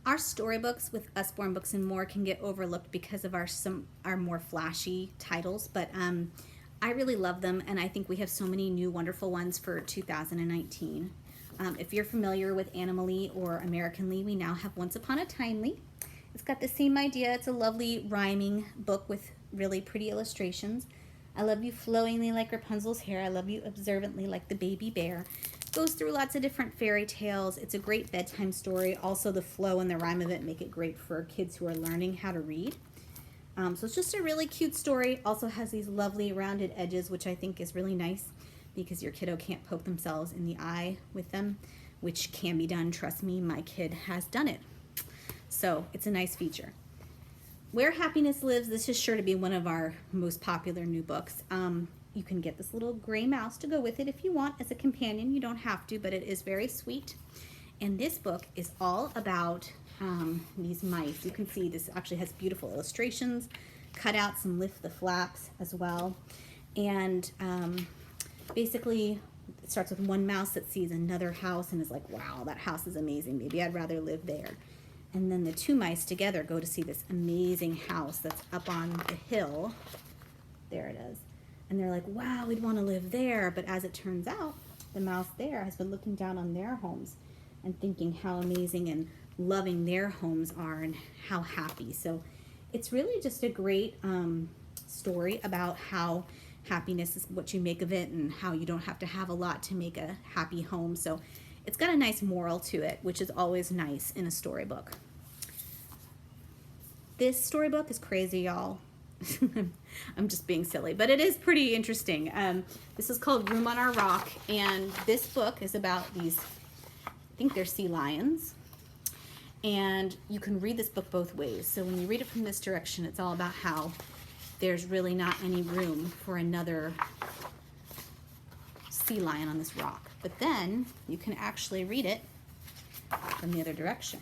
Our storybooks with Usborne Books and More can get overlooked because of our more flashy titles, but I really love them, and I think we have so many new wonderful ones for 2019. If you're familiar with Animalie or Americanly, we now have Once Upon a Timely. It's got the same idea. It's a lovely rhyming book with really pretty illustrations. I love you flowingly like Rapunzel's hair. I love you observantly like the baby bear. Goes through lots of different fairy tales. It's a great bedtime story. Also, the flow and the rhyme of it make it great for kids who are learning how to read. So it's just a really cute story. Also has these lovely rounded edges, which I think is really nice because your kiddo can't poke themselves in the eye with them, which can be done. Trust me, my kid has done it. So it's a nice feature. Where Happiness Lives, this is sure to be one of our most popular new books. You can get this little gray mouse to go with it if you want as a companion. You don't have to, but it is very sweet. And this book is all about these mice. You can see this actually has beautiful illustrations, cutouts, and lift the flaps as well. And basically, it starts with one mouse that sees another house and is like, wow, that house is amazing. Maybe I'd rather live there. And then the two mice together go to see this amazing house that's up on the hill. There it is. And they're like, wow, we'd want to live there. But as it turns out, the mouse there has been looking down on their homes and thinking how amazing and loving their homes are and how happy. So it's really just a great story about how happiness is what you make of it and how you don't have to have a lot to make a happy home. So it's got a nice moral to it, which is always nice in a storybook. This storybook is crazy, y'all. I'm just being silly, but it is pretty interesting. This is called Room on Our Rock, and this book is about these, I think they're sea lions, and you can read this book both ways. So when you read it from this direction, it's all about how there's really not any room for another sea lion on this rock. But then you can actually read it from the other direction.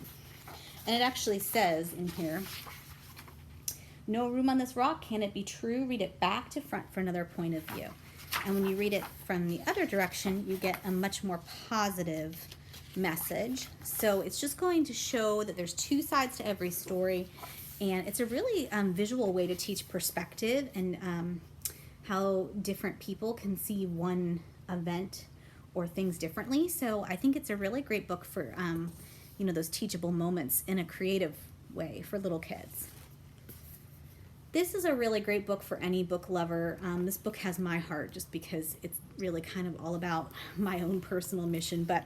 And it actually says in here, no room on this rock, can it be true? Read it back to front for another point of view. And when you read it from the other direction, you get a much more positive message. So it's just going to show that there's two sides to every story, and it's a really visual way to teach perspective and how different people can see one event or things differently. So I think it's a really great book for those teachable moments in a creative way for little kids. This is a really great book for any book lover. This book has my heart just because it's really kind of all about my own personal mission. But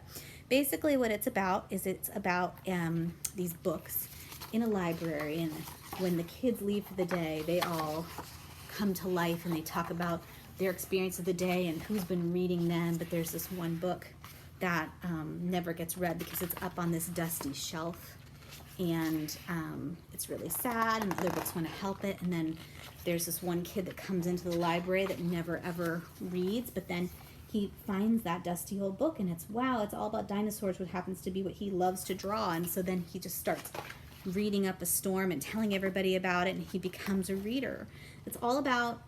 basically what it's about is these books in a library, and when the kids leave for the day, they all come to life and they talk about their experience of the day and who's been reading them. But there's this one book that never gets read because it's up on this dusty shelf. And it's really sad, and other books want to help it. And then there's this one kid that comes into the library that never ever reads, but then he finds that dusty old book, and it's all about dinosaurs, which happens to be what he loves to draw. And so then he just starts reading up a storm and telling everybody about it, and he becomes a reader. It's all about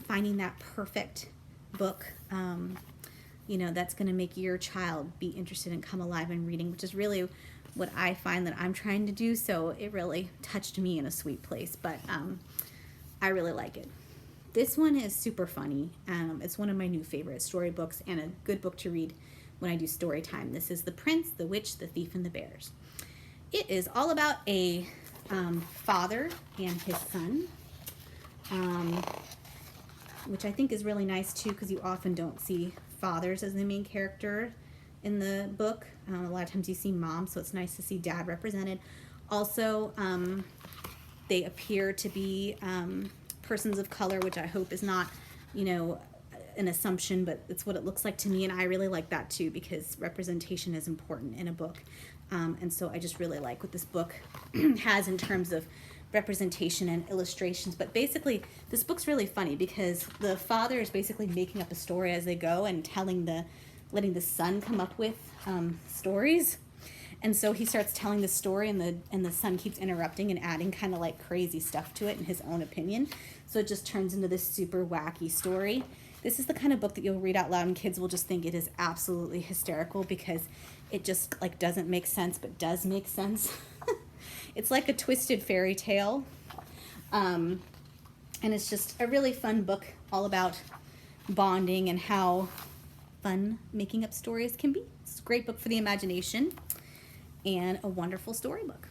finding that perfect book that's going to make your child be interested and come alive in reading, which is really what I find that I'm trying to do. So it really touched me in a sweet place, but I really like it. This one is super funny. It's one of my new favorite storybooks and a good book to read when I do story time. This is The Prince, the Witch, the Thief, and the Bears. It is all about a father and his son, which I think is really nice too, because you often don't see fathers as the main character in the book. A lot of times you see mom, so it's nice to see dad represented. Also, they appear to be persons of color, which I hope is not, an assumption, but it's what it looks like to me, and I really like that too, because representation is important in a book. And so I just really like what this book has in terms of representation and illustrations. But basically, this book's really funny because the father is basically making up a story as they go and letting the son come up with stories. And so he starts telling the story, and the son keeps interrupting and adding kind of like crazy stuff to it in his own opinion. So it just turns into this super wacky story. This is the kind of book that you'll read out loud and kids will just think it is absolutely hysterical because it just like doesn't make sense but does make sense. It's like a twisted fairy tale. And it's just a really fun book all about bonding and how fun making up stories can be. It's a great book for the imagination and a wonderful storybook.